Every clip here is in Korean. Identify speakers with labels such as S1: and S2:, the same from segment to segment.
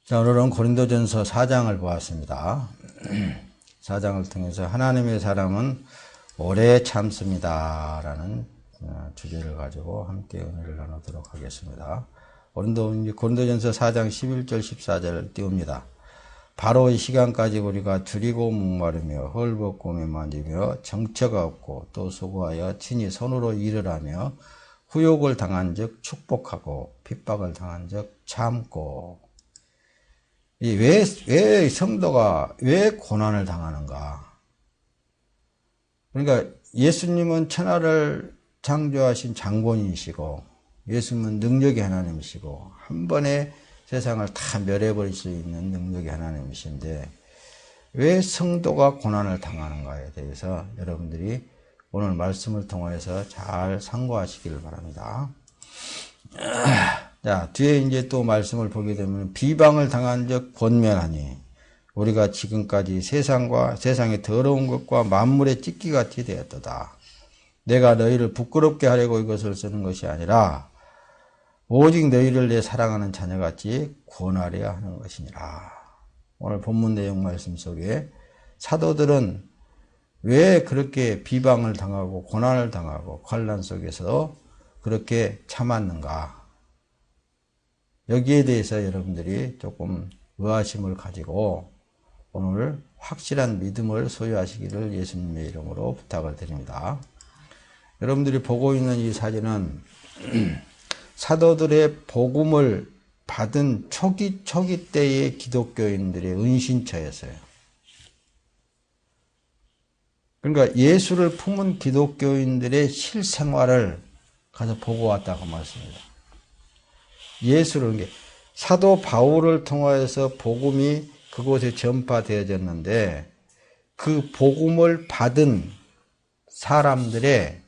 S1: 자, 오늘은 고린도전서 4장을 보았습니다. 4장을 통해서 하나님의 사람은 오래 참습니다 라는 주제를 가지고 함께 은혜를 나누도록 하겠습니다. 고린도전서 4장 11절 14절을 띄웁니다. 바로 이 시간까지 우리가 줄이고 목마르며 헐벗고 메만지며 정처가 없고 또 수고하여 친히 손으로 일을 하며 후욕을 당한 즉 축복하고 핍박을 당한 즉 참고. 왜 성도가 왜 고난을 당하는가? 그러니까 예수님은 천하를 창조하신 장본인이시고 예수님은 능력의 하나님이시고 한 번에 세상을 다 멸해버릴 수 있는 능력의 하나님이신데 왜 성도가 고난을 당하는가에 대해서 여러분들이 오늘 말씀을 통해서 잘 상고하시기를 바랍니다. 자, 뒤에 이제 또 말씀을 보게 되면 비방을 당한 적 권면하니 우리가 지금까지 세상의 더러운 것과 만물의 찢기같이 되었도다. 내가 너희를 부끄럽게 하려고 이것을 쓰는 것이 아니라 오직 너희를 내 사랑하는 자녀같이 구원하려 하는 것이니라. 오늘 본문 내용 말씀 속에 사도들은 왜 그렇게 비방을 당하고 고난을 당하고 환난 속에서 그렇게 참았는가? 여기에 대해서 여러분들이 조금 의아심을 가지고 오늘 확실한 믿음을 소유하시기를 예수님의 이름으로 부탁을 드립니다. 여러분들이 보고 있는 이 사진은 사도들의 복음을 받은 초기 때의 기독교인들의 은신처였어요. 그러니까 예수를 품은 기독교인들의 실생활을 가서 보고 왔다고 말씀입니다. 예수를, 사도 바울을 통하여서 복음이 그곳에 전파되어졌는데 그 복음을 받은 사람들의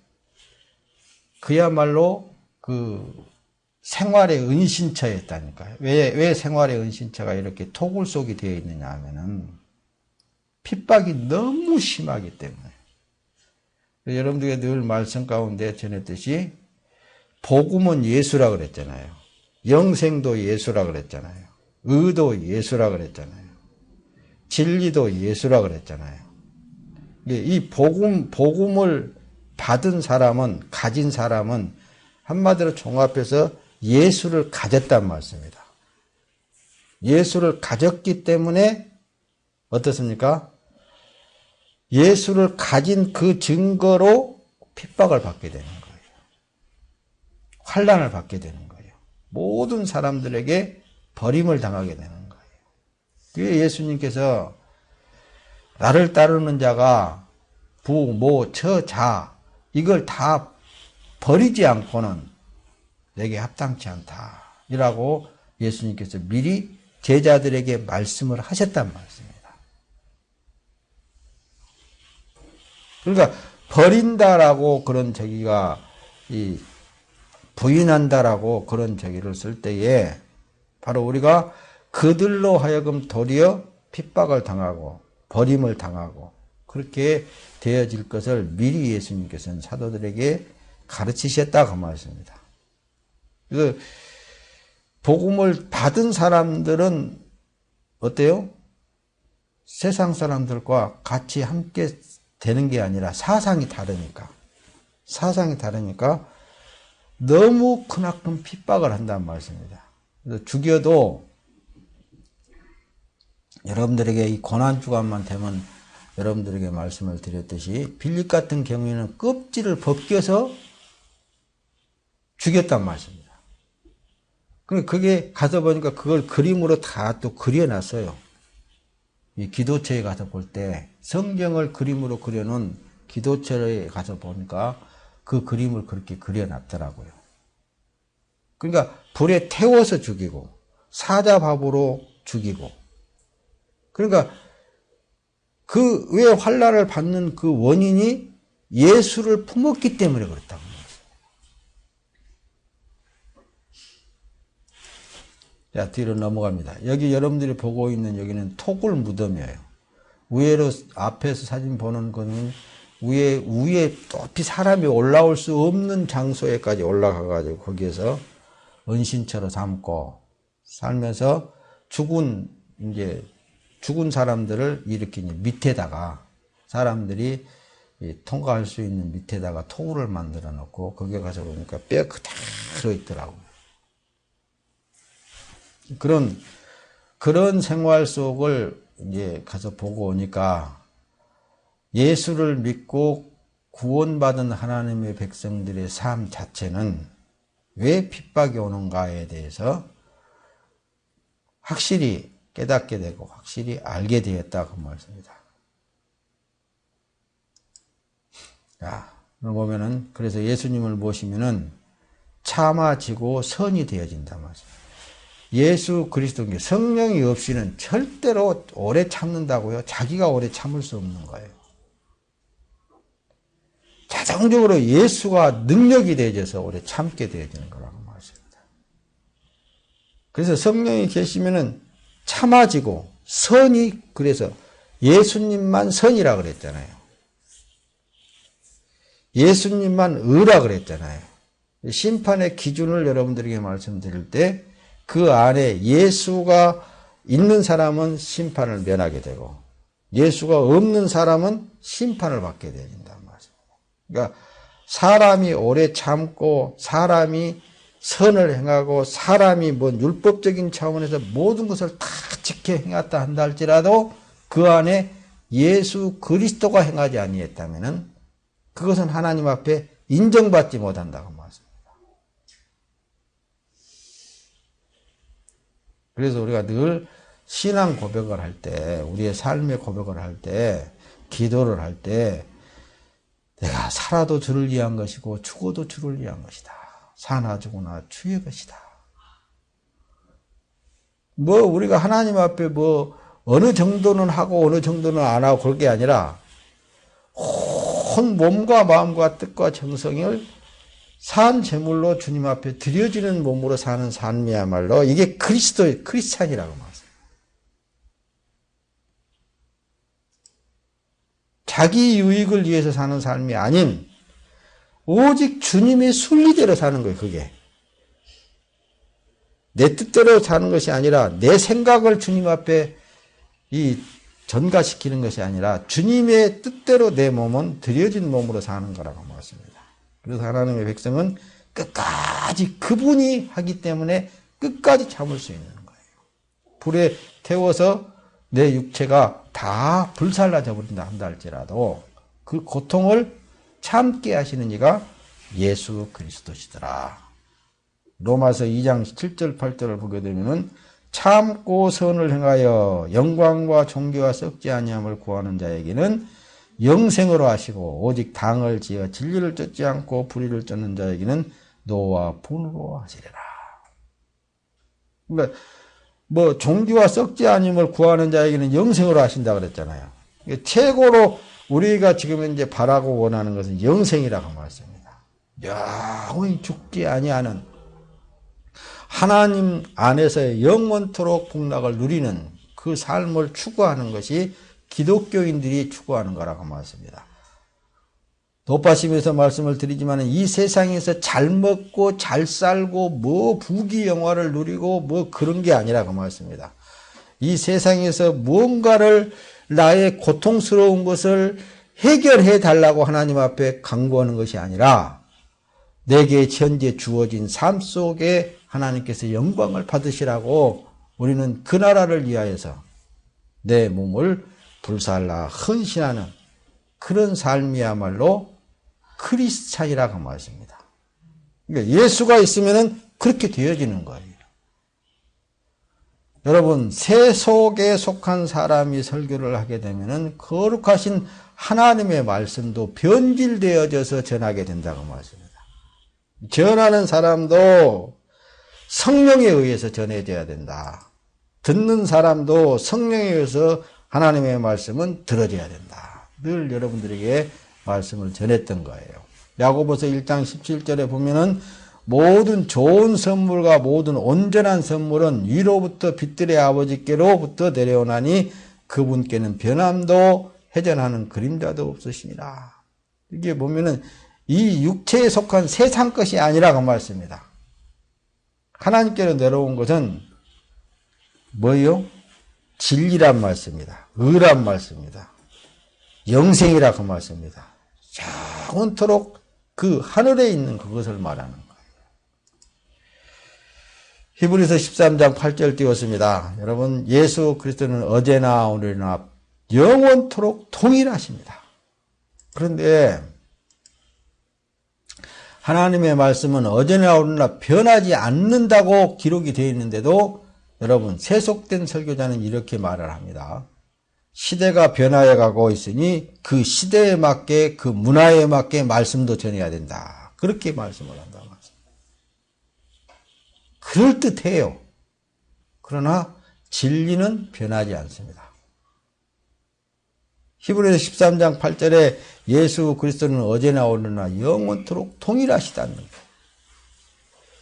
S1: 그야말로 그 생활의 은신처였다니까요. 왜 생활의 은신처가 이렇게 토굴 속이 되어 있느냐 하면은 핍박이 너무 심하기 때문에. 여러분들에게 늘 말씀 가운데 전했듯이 복음은 예수라 그랬잖아요. 영생도 예수라 그랬잖아요. 의도 예수라 그랬잖아요. 진리도 예수라 그랬잖아요. 이 복음을 받은 사람은, 가진 사람은 한마디로 종합해서 예수를 가졌단 말씀입니다. 예수를 가졌기 때문에 어떻습니까? 예수를 가진 그 증거로 핍박을 받게 되는 거예요. 환난을 받게 되는 거예요. 모든 사람들에게 버림을 당하게 되는 거예요. 그게 예수님께서 나를 따르는 자가 부, 모, 처, 자 이걸 다 버리지 않고는 내게 합당치 않다. 이라고 예수님께서 미리 제자들에게 말씀을 하셨단 말씀입니다. 그러니까 버린다라고 그런 저기가 부인한다라고 그런 저기를 쓸 때에 바로 우리가 그들로 하여금 도리어 핍박을 당하고 버림을 당하고 그렇게 되어질 것을 미리 예수님께서는 사도들에게 가르치셨다고 말씀입니다. 그 복음을 받은 사람들은 어때요? 세상 사람들과 같이 함께 되는 게 아니라 사상이 다르니까 너무 크나큰 핍박을 한다는 말씀입니다. 그래서 죽여도 여러분들에게 이 고난주간만 되면 여러분들에게 말씀을 드렸듯이 빌립 같은 경우에는 껍질을 벗겨서 죽였단 말씀입니다. 그게 가서 보니까 그걸 그림으로 다 또 그려놨어요. 이 기도처에 가서 볼 때 성경을 그림으로 그려놓은 기도처에 가서 보니까 그 그림을 그렇게 그려놨더라고요. 그러니까 불에 태워서 죽이고 사자밥으로 죽이고 그러니까 그 왜 환난을 받는 그 원인이 예수를 품었기 때문에 그렇다고 말합니다. 자, 뒤로 넘어갑니다. 여기 여러분들이 보고 있는 여기는 토굴 무덤이에요. 위에로 앞에서 사진 보는 거는 위에 높이 사람이 올라올 수 없는 장소에까지 올라가가지고 거기에서 은신처로 삼고 살면서 죽은 사람들을 이렇게 밑에다가 사람들이 통과할 수 있는 밑에다가 토구를 만들어 놓고 거기에 가서 보니까 뼈가 그대로 있더라고요. 그런 생활 속을 이제 가서 보고 오니까 예수를 믿고 구원받은 하나님의 백성들의 삶 자체는 왜 핍박이 오는가에 대해서 확실히 깨닫게 되고 확실히 알게 되었다 그 말씀입니다. 자, 보면은 그래서 예수님을 모시면은 참아지고 선이 되어진다 말씀입니다. 예수 그리스도 성령이 없이는 절대로 오래 참는다고요? 자기가 오래 참을 수 없는 거예요. 자동적으로 예수가 능력이 되어져서 오래 참게 되어지는 거라고 말씀입니다. 그래서 성령이 계시면은 참아지고 선이, 그래서 예수님만 선이라 그랬잖아요. 예수님만 의라 그랬잖아요. 심판의 기준을 여러분들에게 말씀드릴 때 그 안에 예수가 있는 사람은 심판을 면하게 되고 예수가 없는 사람은 심판을 받게 되어진다는 말씀입니다. 그러니까 사람이 오래 참고 사람이 선을 행하고 사람이 율법적인 차원에서 모든 것을 다 지켜 행했다 한다 할지라도 그 안에 예수 그리스도가 행하지 아니했다면은 그것은 하나님 앞에 인정받지 못한다고 말씀입니다. 그래서 우리가 늘 신앙 고백을 할 때, 우리의 삶의 고백을 할 때, 기도를 할 때 내가 살아도 주를 위한 것이고 죽어도 주를 위한 것이다. 사나 죽으나 주의 것이다. 우리가 하나님 앞에 어느 정도는 하고 어느 정도는 안 하고 그럴 게 아니라 온 몸과 마음과 뜻과 정성을 산 제물로 주님 앞에 드려지는 몸으로 사는 삶이야말로 이게 크리스찬이라고 말합니다. 자기 유익을 위해서 사는 삶이 아닌 오직 주님의 순리대로 사는 거예요. 그게 내 뜻대로 사는 것이 아니라 내 생각을 주님 앞에 전가시키는 것이 아니라 주님의 뜻대로 내 몸은 드려진 몸으로 사는 거라고 말씀입니다. 그래서 하나님의 백성은 끝까지 그분이 하기 때문에 끝까지 참을 수 있는 거예요. 불에 태워서 내 육체가 다 불살라져 버린다 한다 할지라도 그 고통을 참게 하시는 이가 예수 그리스도시더라. 로마서 2장 7절 8절을 보게 되면은 참고 선을 행하여 영광과 존귀와 썩지 아니함을 구하는 자에게는 영생으로 하시고 오직 당을 지어 진리를 쫓지 않고 불의를 쫓는 자에게는 노와 분으로 하시리라. 그러니까 존귀와 썩지 아니함을 구하는 자에게는 영생으로 하신다 그랬잖아요. 최고로 우리가 지금 이제 바라고 원하는 것은 영생이라고 말씀입니다. 영원히 죽지 아니하는 하나님 안에서의 영원토록 복락을 누리는 그 삶을 추구하는 것이 기독교인들이 추구하는 거라고 말씀입니다. 높아심에서 말씀을 드리지만 이 세상에서 잘 먹고 잘 살고 부귀 영화를 누리고 그런 게 아니라고 말씀입니다. 이 세상에서 무언가를 나의 고통스러운 것을 해결해 달라고 하나님 앞에 간구하는 것이 아니라 내게 현재 주어진 삶 속에 하나님께서 영광을 받으시라고 우리는 그 나라를 위하여서 내 몸을 불살라 헌신하는 그런 삶이야말로 크리스찬이라고 말씀입니다. 그러니까 예수가 있으면 그렇게 되어지는 거예요. 여러분, 새 속에 속한 사람이 설교를 하게 되면 거룩하신 하나님의 말씀도 변질되어져서 전하게 된다고 말씀입니다. 전하는 사람도 성령에 의해서 전해져야 된다. 듣는 사람도 성령에 의해서 하나님의 말씀은 들어져야 된다. 늘 여러분들에게 말씀을 전했던 거예요. 야고보서 1장 17절에 보면은 모든 좋은 선물과 모든 온전한 선물은 위로부터 빛들의 아버지께로부터 내려오나니 그분께는 변함도 회전하는 그림자도 없으시니라. 이게 보면은 이 육체에 속한 세상 것이 아니라고 말씀입니다. 하나님께로 내려온 것은 뭐요? 진리란 말씀이다. 의란 말씀이다. 영생이라 그 말씀입니다. 영원토록 그 하늘에 있는 그것을 말하는 거예요. 히브리서 13장 8절 띄웠습니다. 여러분, 예수 그리스도는 어제나 오늘이나 영원토록 동일하십니다. 그런데 하나님의 말씀은 어제나 오늘이나 변하지 않는다고 기록이 되어 있는데도 여러분, 세속된 설교자는 이렇게 말을 합니다. 시대가 변화해 가고 있으니 그 시대에 맞게 그 문화에 맞게 말씀도 전해야 된다. 그렇게 말씀을 한다. 그럴듯해요. 그러나 진리는 변하지 않습니다. 히브리서 13장 8절에 예수 그리스도는 어제나 오늘나 영원토록 동일하시다는 거예요.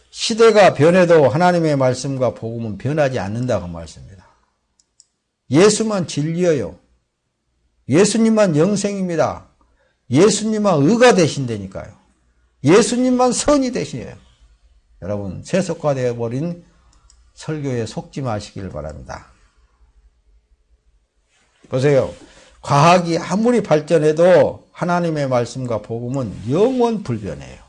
S1: 시대가 변해도 하나님의 말씀과 복음은 변하지 않는다고 말씀입니다. 예수만 진리예요. 예수님만 영생입니다. 예수님만 의가 되신다니까요. 예수님만 선이 되시네요. 여러분, 세속화되어 버린 설교에 속지 마시길 바랍니다. 보세요. 과학이 아무리 발전해도 하나님의 말씀과 복음은 영원 불변해요.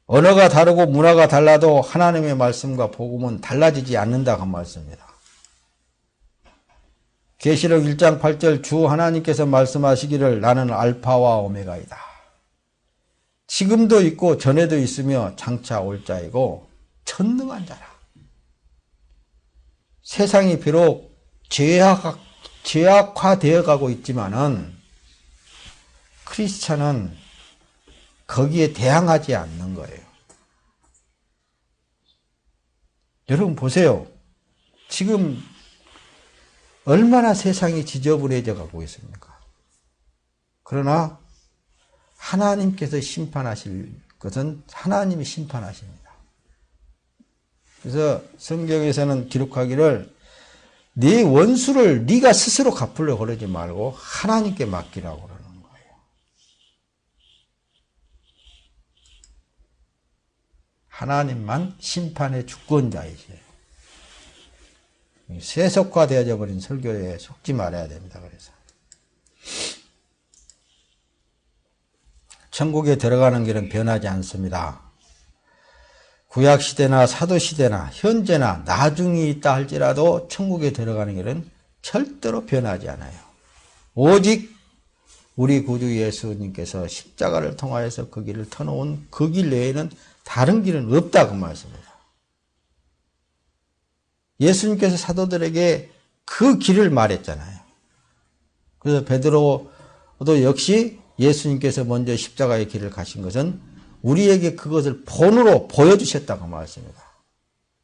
S1: 언어가 다르고 문화가 달라도 하나님의 말씀과 복음은 달라지지 않는다고 말씀입니다. 계시록 1장 8절 주 하나님께서 말씀하시기를 나는 알파와 오메가이다. 지금도 있고 전에도 있으며 장차 올 자이고 전능한 자라. 세상이 비록 죄악화되어 가고 있지만은 크리스찬은 거기에 대항하지 않는 거예요. 여러분 보세요. 지금 얼마나 세상이 지저분해져 가고 있습니까? 그러나 하나님께서 심판하실 것은 하나님이 심판하십니다. 그래서 성경에서는 기록하기를 네 원수를 네가 스스로 갚으려고 그러지 말고 하나님께 맡기라고 그러는 거예요. 하나님만 심판의 주권자이세요. 세속화되어져 버린 설교에 속지 말아야 됩니다. 그래서 천국에 들어가는 길은 변하지 않습니다. 구약시대나 사도시대나 현재나 나중이 있다 할지라도 천국에 들어가는 길은 절대로 변하지 않아요. 오직 우리 구주 예수님께서 십자가를 통하여서 그 길을 터놓은 그 길 외에는 다른 길은 없다고 말씀입니다. 예수님께서 사도들에게 그 길을 말했잖아요. 그래서 베드로도 역시 예수님께서 먼저 십자가의 길을 가신 것은 우리에게 그것을 본으로 보여주셨다고 말씀입니다.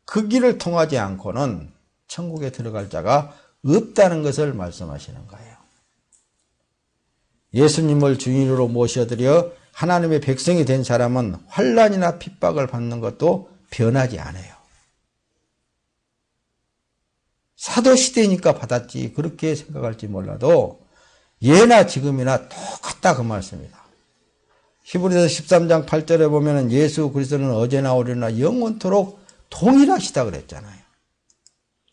S1: 그 길을 통하지 않고는 천국에 들어갈 자가 없다는 것을 말씀하시는 거예요. 예수님을 주인으로 모셔드려 하나님의 백성이 된 사람은 환난이나 핍박을 받는 것도 변하지 않아요. 사도시대니까 받았지 그렇게 생각할지 몰라도 예나 지금이나 똑같다 그 말씀입니다. 히브리서 13장 8절에 보면 예수 그리스도는 어제나 오늘이나 영원토록 동일하시다 그랬잖아요.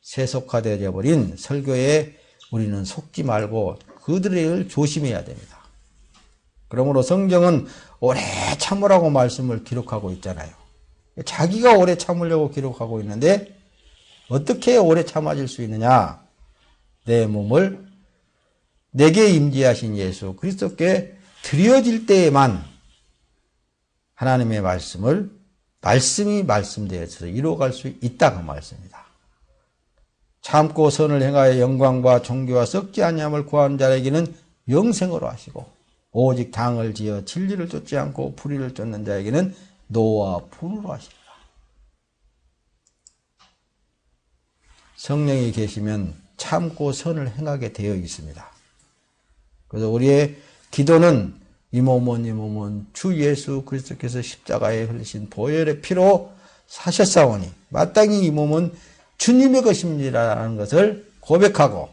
S1: 세속화되어 버린 설교에 우리는 속지 말고 그들의 일을 조심해야 됩니다. 그러므로 성경은 오래 참으라고 말씀을 기록하고 있잖아요. 자기가 오래 참으려고 기록하고 있는데 어떻게 오래 참아질 수 있느냐? 내 몸을 내게 임재하신 예수 그리스도께 드려질 때에만 하나님의 말씀이 말씀되어서 이루어갈 수 있다고 말씀입니다. 참고 선을 행하여 영광과 존귀와 썩지 아니함을 구하는 자에게는 영생으로 하시고 오직 당을 지어 진리를 쫓지 않고 불의를 쫓는 자에게는 노와 분으로 하십니다. 성령이 계시면 참고 선을 행하게 되어 있습니다. 그래서 우리의 기도는 이 몸은 주 예수 그리스도께서 십자가에 흘리신 보혈의 피로 사셨사오니 마땅히 이 몸은 주님의 것입니다라는 것을 고백하고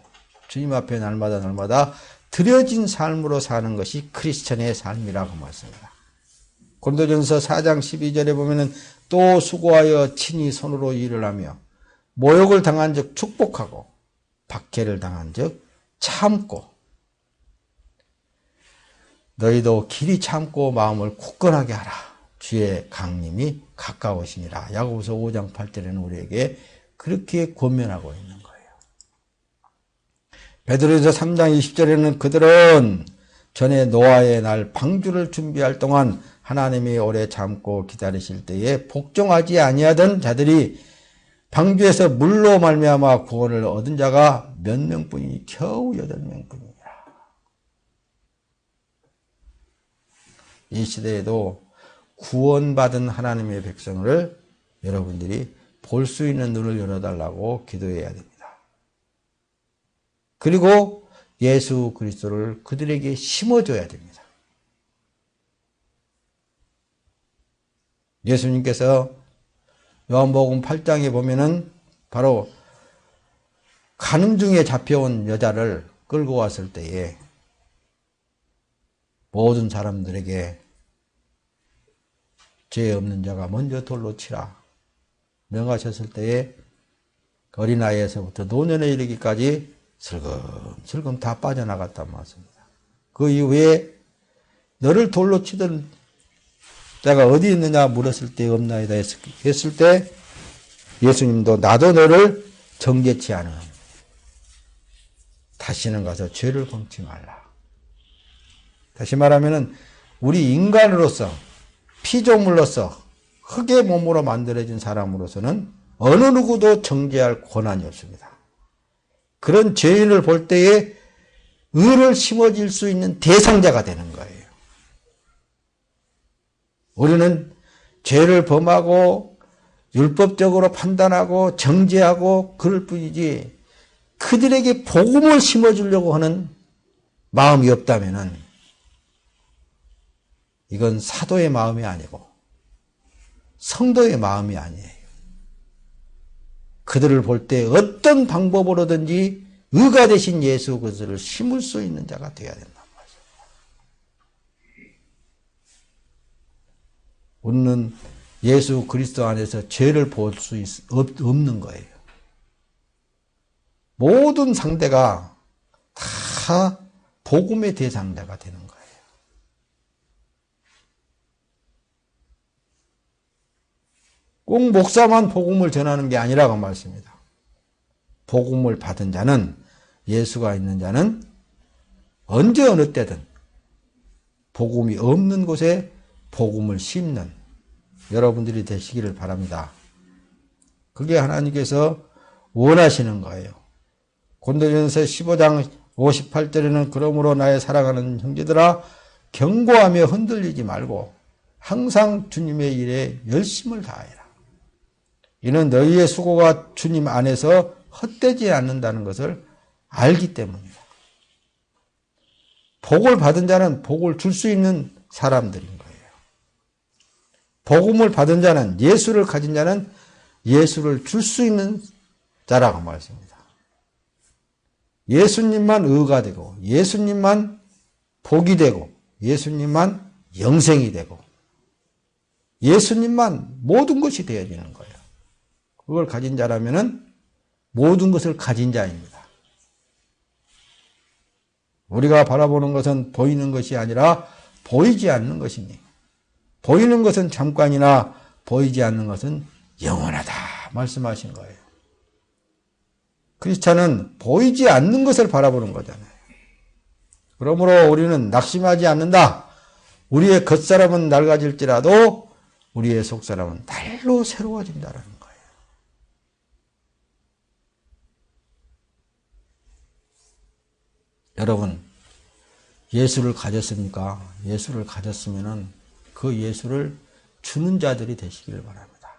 S1: 주님 앞에 날마다 드려진 삶으로 사는 것이 크리스천의 삶이라고 말씀합니다. 고린도전서 4장 12절에 보면은 또 수고하여 친히 손으로 일을 하며 모욕을 당한 적 축복하고 박해를 당한 적 참고 너희도 길이 참고 마음을 굳건하게 하라. 주의 강림이 가까우시니라. 야고보서 5장 8절에는 우리에게 그렇게 권면하고 있는 거예요. 베드로전서 3장 20절에는 그들은 전에 노아의 날 방주를 준비할 동안 하나님이 오래 참고 기다리실 때에 복종하지 아니하던 자들이 방주에서 물로 말미암아 구원을 얻은 자가 몇 명뿐이니 겨우 8명뿐이니라. 이 시대에도 구원받은 하나님의 백성을 여러분들이 볼 수 있는 눈을 열어달라고 기도해야 됩니다. 그리고 예수 그리스도를 그들에게 심어줘야 됩니다. 예수님께서 요한복음 8장에 보면은 바로 가늠 중에 잡혀온 여자를 끌고 왔을 때에 모든 사람들에게 죄 없는 자가 먼저 돌로 치라 명하셨을 때에 어린아이에서부터 노년에 이르기까지 슬금슬금 다 빠져나갔단 말씀입니다. 그 이후에 너를 돌로 치던 자가 어디 있느냐 물었을 때 없나이다 했을 때 예수님도 나도 너를 정죄치 않음. 다시는 가서 죄를 범치 말라. 다시 말하면은 우리 인간으로서 피조물로서 흙의 몸으로 만들어진 사람으로서는 어느 누구도 정죄할 권한이 없습니다. 그런 죄인을 볼 때에 의를 심어줄 수 있는 대상자가 되는 거예요. 우리는 죄를 범하고 율법적으로 판단하고 정죄하고 그럴 뿐이지 그들에게 복음을 심어주려고 하는 마음이 없다면은 이건 사도의 마음이 아니고 성도의 마음이 아니에요. 그들을 볼 때 어떤 방법으로든지 의가 되신 예수 그리스도를 심을 수 있는 자가 되어야 된단 말이죠. 우리는 예수 그리스도 안에서 죄를 볼 수 없는 거예요. 모든 상대가 다 복음의 대상자가 되는 거예요. 꼭 목사만 복음을 전하는 게 아니라고 말씀입니다. 복음을 받은 자는 예수가 있는 자는 언제 어느 때든 복음이 없는 곳에 복음을 심는 여러분들이 되시기를 바랍니다. 그게 하나님께서 원하시는 거예요. 고린도전서 15장 58절에는 그러므로 나의 사랑하는 형제들아 경고하며 흔들리지 말고 항상 주님의 일에 열심을 다하라. 이는 너희의 수고가 주님 안에서 헛되지 않는다는 것을 알기 때문이다. 복을 받은 자는 복을 줄 수 있는 사람들인 거예요. 복음을 받은 자는 예수를 가진 자는 예수를 줄 수 있는 자라고 말씀합니다. 예수님만 의가 되고 예수님만 복이 되고 예수님만 영생이 되고 예수님만 모든 것이 되어지는 거예요. 그걸 가진 자라면은 모든 것을 가진 자입니다. 우리가 바라보는 것은 보이는 것이 아니라 보이지 않는 것이니 보이는 것은 잠깐이나 보이지 않는 것은 영원하다 말씀하신 거예요. 크리스찬은 보이지 않는 것을 바라보는 거잖아요. 그러므로 우리는 낙심하지 않는다. 우리의 겉사람은 낡아질지라도 우리의 속사람은 날로 새로워진다라는 거예요. 여러분, 예수를 가졌습니까? 예수를 가졌으면은 그 예수를 주는 자들이 되시기를 바랍니다.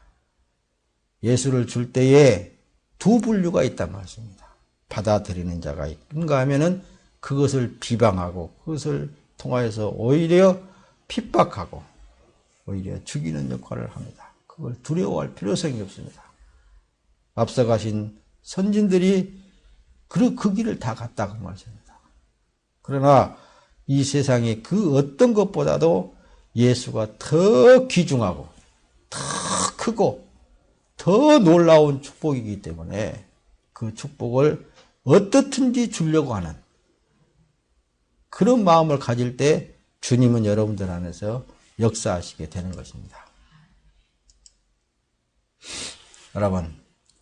S1: 예수를 줄 때에 두 분류가 있단 말씀입니다. 받아들이는 자가 있는가 하면은 그것을 비방하고 그것을 통하여서 오히려 핍박하고 오히려 죽이는 역할을 합니다. 그걸 두려워할 필요성이 없습니다. 앞서가신 선진들이 그 길을 다 갔다고 말씀입니다. 그러나 이 세상에 그 어떤 것보다도 예수가 더 귀중하고 더 크고 더 놀라운 축복이기 때문에 그 축복을 어떻든지 주려고 하는 그런 마음을 가질 때 주님은 여러분들 안에서 역사하시게 되는 것입니다. 여러분,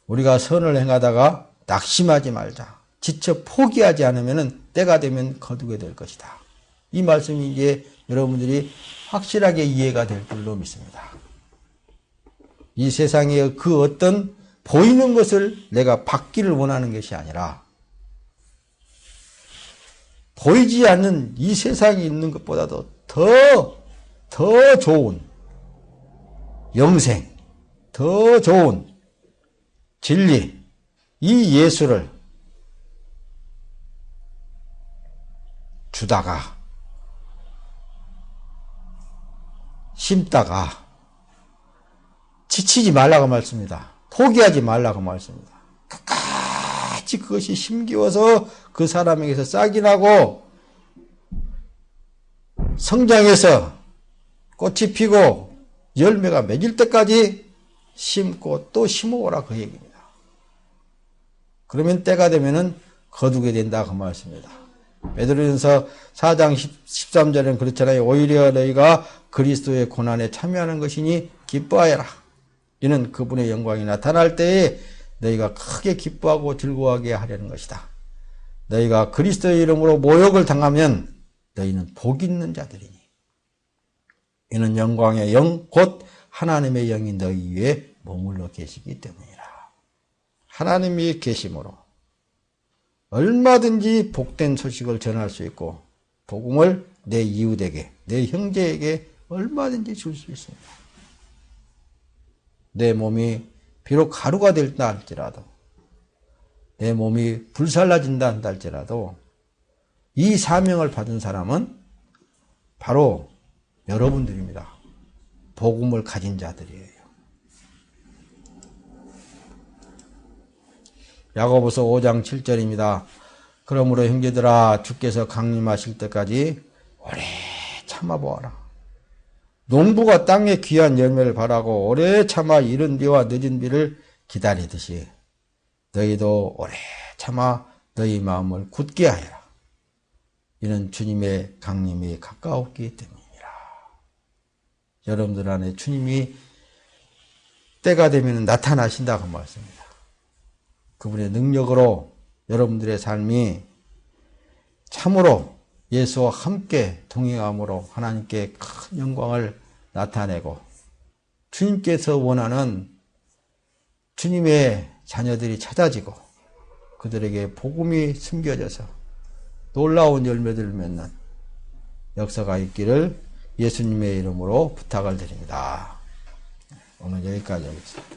S1: 우리가 선을 행하다가 낙심하지 말자. 지쳐 포기하지 않으면 때가 되면 거두게 될 것이다. 이 말씀이 이제 여러분들이 확실하게 이해가 될 줄로 믿습니다. 이 세상의 그 어떤 보이는 것을 내가 받기를 원하는 것이 아니라 보이지 않는 이 세상에 있는 것보다도 더 좋은 영생, 더 좋은 진리, 이 예수를 주다가 심다가 지치지 말라고 말씀입니다. 포기하지 말라고 말씀입니다. 끝까지 그것이 심기워서 그 사람에게서 싹이 나고 성장해서 꽃이 피고 열매가 맺을 때까지 심고 또 심어오라 그 얘기입니다. 그러면 때가 되면은 거두게 된다 그 말씀입니다. 베드로전서 4장 13절에는 그렇잖아요. 오히려 너희가 그리스도의 고난에 참여하는 것이니 기뻐하여라. 이는 그분의 영광이 나타날 때에 너희가 크게 기뻐하고 즐거워하게 하려는 것이다. 너희가 그리스도의 이름으로 모욕을 당하면 너희는 복 있는 자들이니 이는 영광의 영 곧 하나님의 영이 너희 위에 머물러 계시기 때문이라. 하나님이 계심으로 얼마든지 복된 소식을 전할 수 있고 복음을 내 이웃에게, 내 형제에게 얼마든지 줄 수 있습니다. 내 몸이 비록 가루가 될다 할지라도, 내 몸이 불살라진다 한다 할지라도 이 사명을 받은 사람은 바로 여러분들입니다. 복음을 가진 자들이에요. 야고보서 5장 7절입니다. 그러므로 형제들아 주께서 강림하실 때까지 오래 참아보아라. 농부가 땅에 귀한 열매를 바라고 오래 참아 이른 비와 늦은 비를 기다리듯이 너희도 오래 참아 너희 마음을 굳게 하여라. 이는 주님의 강림이 가까웠기 때문이라. 여러분들 안에 주님이 때가 되면 나타나신다고 말씀입니다. 그분의 능력으로 여러분들의 삶이 참으로 예수와 함께 동행함으로 하나님께 큰 영광을 나타내고 주님께서 원하는 주님의 자녀들이 찾아지고 그들에게 복음이 숨겨져서 놀라운 열매들을 맺는 역사가 있기를 예수님의 이름으로 부탁을 드립니다. 오늘 여기까지 하겠습니다.